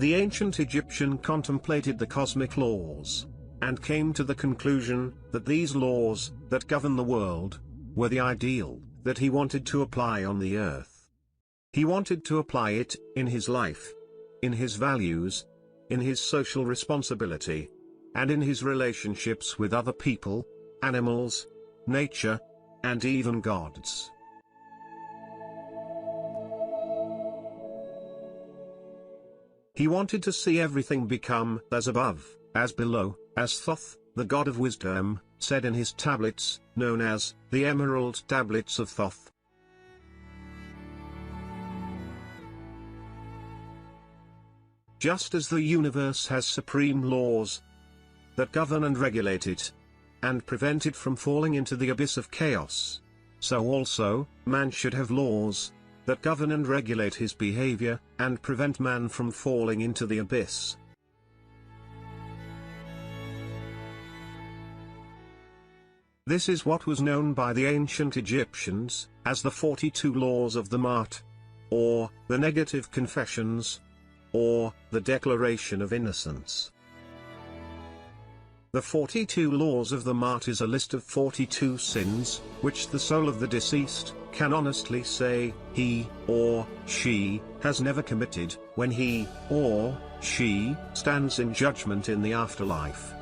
The ancient Egyptian contemplated the cosmic laws, and came to the conclusion that these laws, that govern the world, were the ideal that he wanted to apply on the earth. He wanted to apply it in his life, in his values, in his social responsibility, and in his relationships with other people, animals, nature, and even gods. He wanted to see everything become as above, as below, as Thoth, the god of wisdom, said in his tablets, known as the Emerald Tablets of Thoth. Just as the universe has supreme laws that govern and regulate it, and prevent it from falling into the abyss of chaos, so also, man should have laws that govern and regulate his behavior, and prevent man from falling into the abyss. This is what was known by the ancient Egyptians as the 42 laws of the MAAT, or the negative confessions, or the Declaration of Innocence. The 42 laws of the MAAT is a list of 42 sins, which the soul of the deceased can honestly say he or she has never committed, when he or she stands in judgment in the afterlife.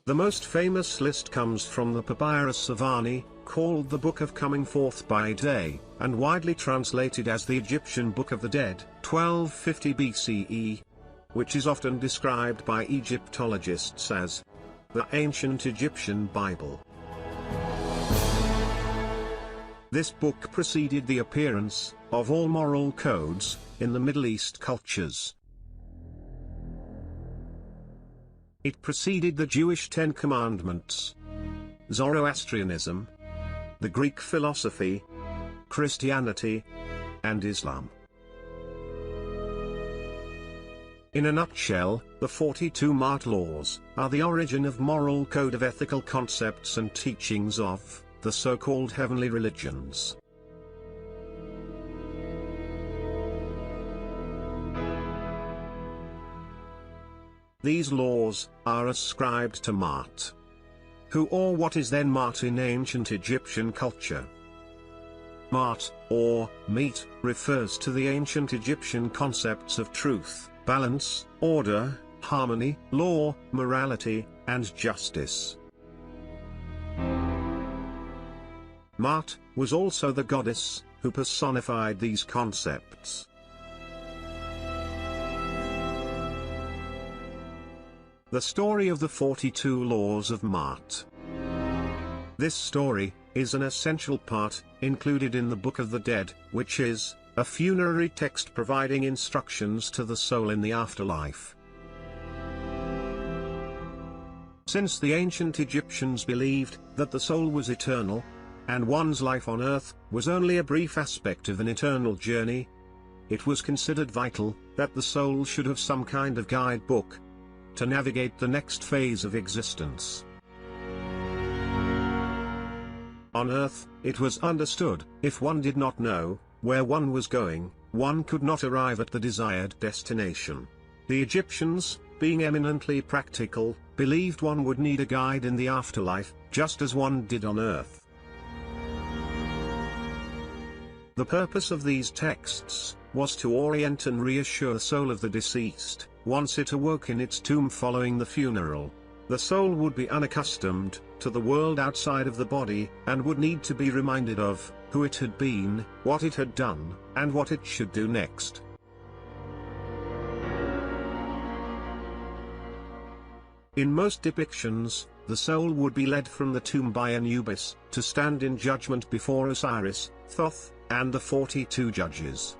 The most famous list comes from the papyrus of Ani, called the Book of Coming Forth by Day, and widely translated as the Egyptian Book of the Dead, 1250 BCE, which is often described by Egyptologists as the ancient Egyptian Bible. This book preceded the appearance of all moral codes in the Middle East cultures. It preceded the Jewish Ten Commandments, Zoroastrianism, the Greek philosophy, Christianity, and Islam. In a nutshell, the 42 MAAT laws are the origin of moral code of ethical concepts and teachings of the so-called heavenly religions. These laws are ascribed to MAAT. Who or what is then MAAT in ancient Egyptian culture? MAAT, or meat, refers to the ancient Egyptian concepts of truth, balance, order, harmony, law, morality, and justice. MAAT was also the goddess who personified these concepts. The story of the 42 laws of MAAT. This story is an essential part included in the Book of the Dead, which is a funerary text providing instructions to the soul in the afterlife. Since the ancient Egyptians believed that the soul was eternal, and one's life on earth was only a brief aspect of an eternal journey, it was considered vital that the soul should have some kind of guidebook to navigate the next phase of existence. On earth, it was understood, if one did not know where one was going, one could not arrive at the desired destination. The Egyptians, being eminently practical, believed one would need a guide in the afterlife, just as one did on earth. The purpose of these texts was to orient and reassure the soul of the deceased. Once it awoke in its tomb following the funeral, the soul would be unaccustomed to the world outside of the body, and would need to be reminded of who it had been, what it had done, and what it should do next. In most depictions, the soul would be led from the tomb by Anubis, to stand in judgment before Osiris, Thoth, and the 42 judges.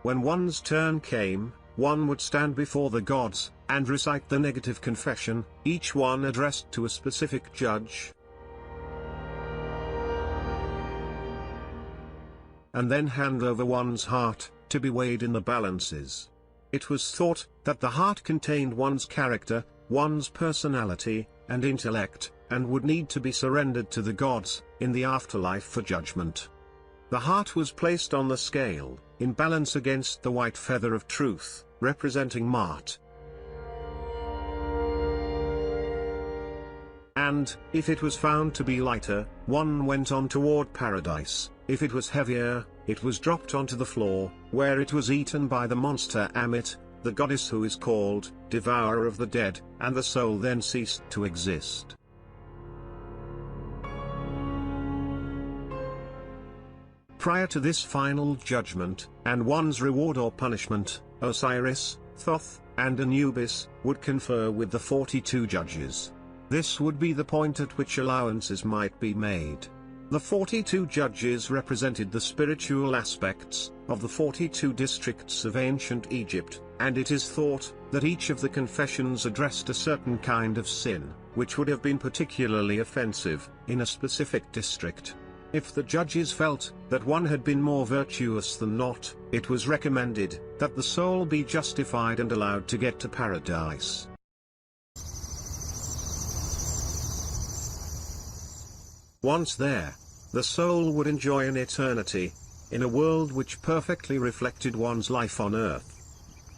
When one's turn came, one would stand before the gods, and recite the negative confession, each one addressed to a specific judge. And then hand over one's heart, to be weighed in the balances. It was thought that the heart contained one's character, one's personality, and intellect, and would need to be surrendered to the gods in the afterlife for judgment. The heart was placed on the scale, in balance against the white feather of truth, representing MAAT. And, if it was found to be lighter, one went on toward paradise. If it was heavier, it was dropped onto the floor, where it was eaten by the monster MAAT, the goddess who is called devourer of the dead, and the soul then ceased to exist. Prior to this final judgment, and one's reward or punishment, Osiris, Thoth, and Anubis would confer with the 42 judges. This would be the point at which allowances might be made. The 42 judges represented the spiritual aspects of the 42 districts of ancient Egypt, and it is thought that each of the confessions addressed a certain kind of sin, which would have been particularly offensive in a specific district. If the judges felt that one had been more virtuous than not, it was recommended that the soul be justified and allowed to get to paradise. Once there, the soul would enjoy an eternity in a world which perfectly reflected one's life on earth.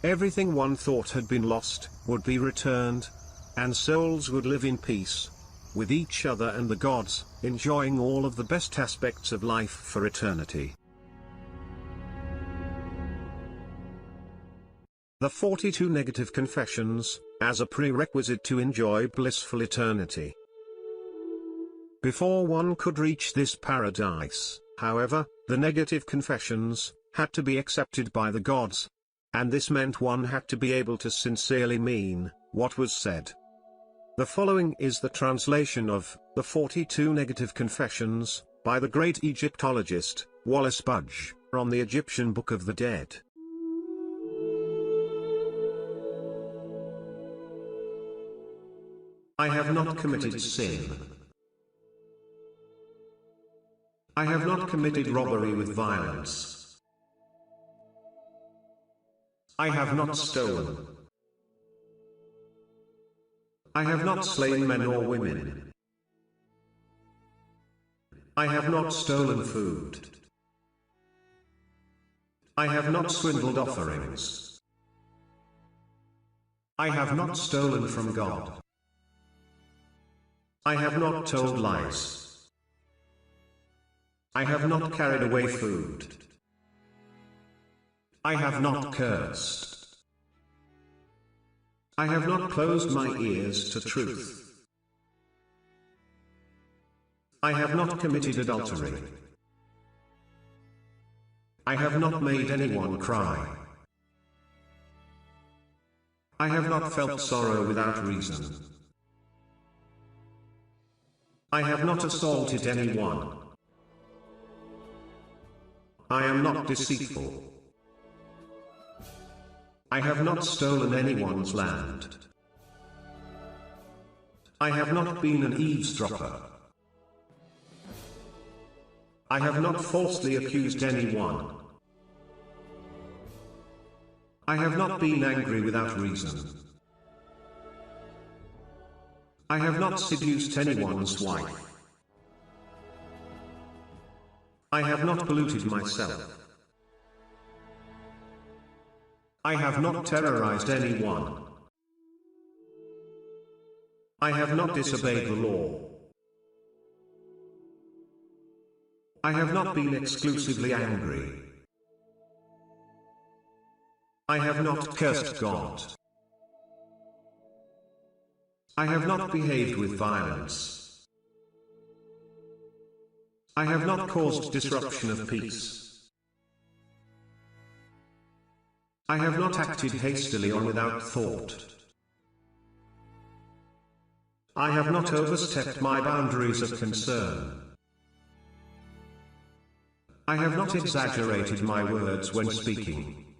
Everything one thought had been lost would be returned, and souls would live in peace with each other and the gods, enjoying all of the best aspects of life for eternity. The 42 negative confessions, as a prerequisite to enjoy blissful eternity. Before one could reach this paradise, however, the negative confessions had to be accepted by the gods. And this meant one had to be able to sincerely mean what was said. The following is the translation of the 42 negative confessions by the great Egyptologist Wallace Budge from the Egyptian Book of the Dead. I have not committed sin. I have not committed robbery with violence. I have not stolen. I have not slain men or women. I have not stolen food. I have not swindled offerings. I have not stolen from God. I have not told lies. I have not carried away food. I have not cursed. I have not closed my ears to truth. I have not committed adultery. I have not made anyone cry. I have not felt sorrow without reason. I have not assaulted anyone. I am not deceitful. I have not stolen anyone's land. I have not been an eavesdropper. I have not falsely accused anyone. I have not been angry without reason. I have not seduced anyone's wife. I have not polluted myself. I have not terrorized anyone. I have not disobeyed the law. I have not been exclusively angry. I have not cursed God. I have not behaved with violence. I have not caused disruption of peace. I have not acted hastily or without thought. I have not overstepped my boundaries of concern. I have not exaggerated my words when speaking.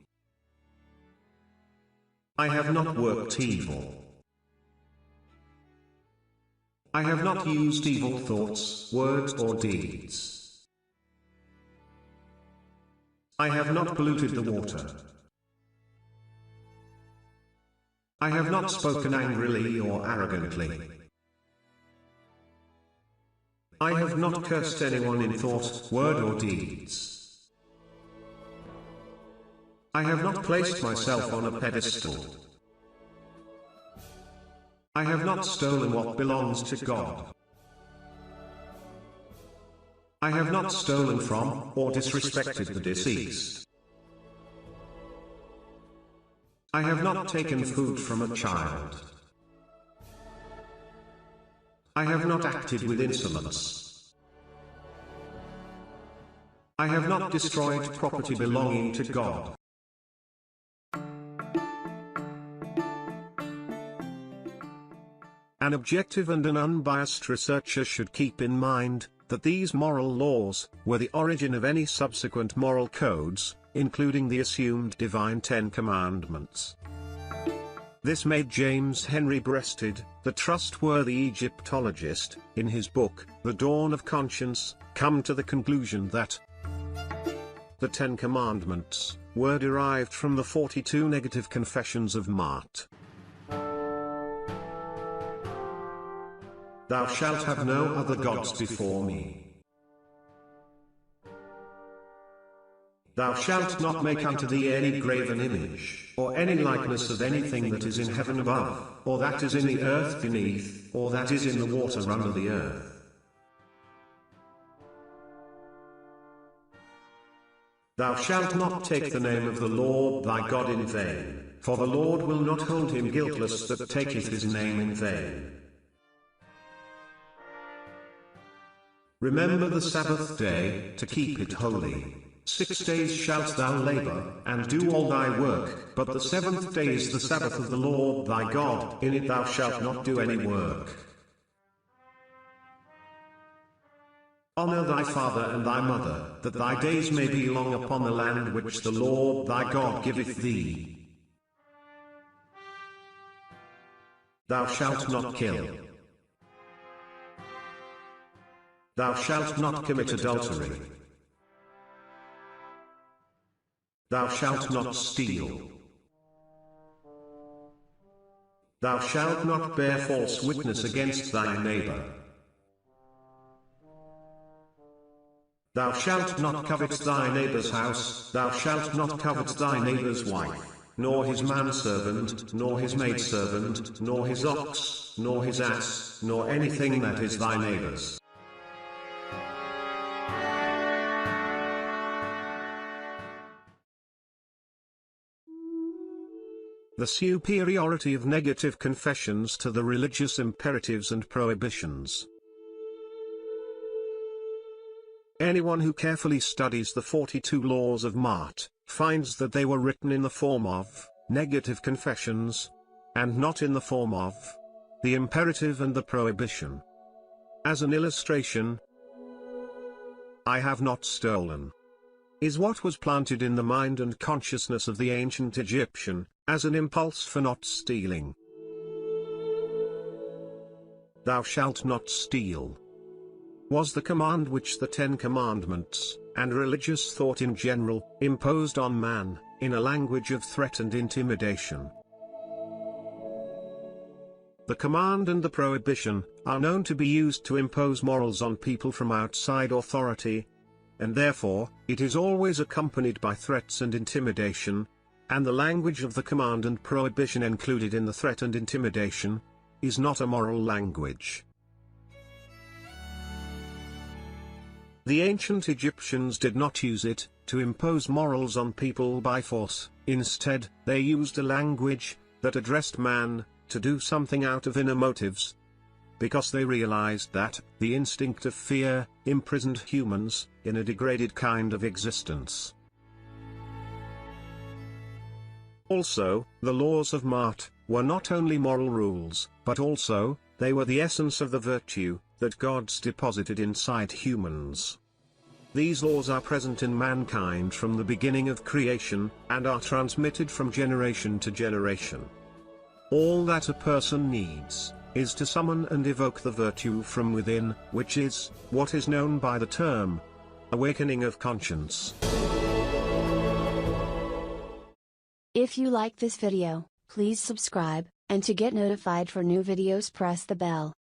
I have not worked evil. I have not used evil thoughts, words or deeds. I have not polluted the water. I have not spoken angrily or arrogantly. I have not cursed anyone in thought, word or deeds. I have not placed myself on a pedestal. I have not stolen what belongs to God. I have not stolen from, or disrespected the deceased. I have not taken food from a child. I have not acted with insolence. I have not destroyed property belonging to God. An objective and an unbiased researcher should keep in mind that these moral laws were the origin of any subsequent moral codes, including the assumed divine Ten Commandments. This made James Henry Breasted, the trustworthy Egyptologist, in his book, The Dawn of Conscience, come to the conclusion that the Ten Commandments were derived from the 42 negative confessions of MAAT. Thou shalt have no other gods before me. Thou shalt not make unto thee any graven image, or any likeness of anything that is in heaven above, or that is in the earth beneath, or that is in the water under the earth. Thou shalt not take the name of the Lord thy God in vain, for the Lord will not hold him guiltless that taketh his name in vain. Remember the Sabbath day, to keep it holy. 6 days shalt thou labor, and do all thy work, but the seventh day is the Sabbath of the Lord thy God, in it thou shalt not do any work. Honor thy father and thy mother, that thy days may be long upon the land which the Lord thy God giveth thee. Thou shalt not kill. Thou shalt not commit adultery. Thou shalt not steal. Thou shalt not bear false witness against thy neighbor. Thou shalt not covet thy neighbor's house. Thou shalt not covet thy neighbor's wife, nor his manservant, nor his maidservant, nor his ox, nor his ass, nor anything that is thy neighbor's. The superiority of negative confessions to the religious imperatives and prohibitions. Anyone who carefully studies the 42 laws of MAAT finds that they were written in the form of negative confessions, and not in the form of the imperative and the prohibition. As an illustration, I have not stolen is what was planted in the mind and consciousness of the ancient Egyptian, as an impulse for not stealing. Thou shalt not steal was the command which the Ten Commandments, and religious thought in general, imposed on man, in a language of threat and intimidation. The command and the prohibition are known to be used to impose morals on people from outside authority, and therefore, it is always accompanied by threats and intimidation, and the language of the command and prohibition included in the threat and intimidation is not a moral language. The ancient Egyptians did not use it to impose morals on people by force. Instead, they used a language that addressed man to do something out of inner motives, because they realized that the instinct of fear imprisoned humans in a degraded kind of existence. Also, the laws of MAAT were not only moral rules, but also, they were the essence of the virtue that God's deposited inside humans. These laws are present in mankind from the beginning of creation, and are transmitted from generation to generation. All that a person needs is to summon and evoke the virtue from within, which is what is known by the term awakening of conscience. If you like this video, please subscribe, and to get notified for new videos press the bell.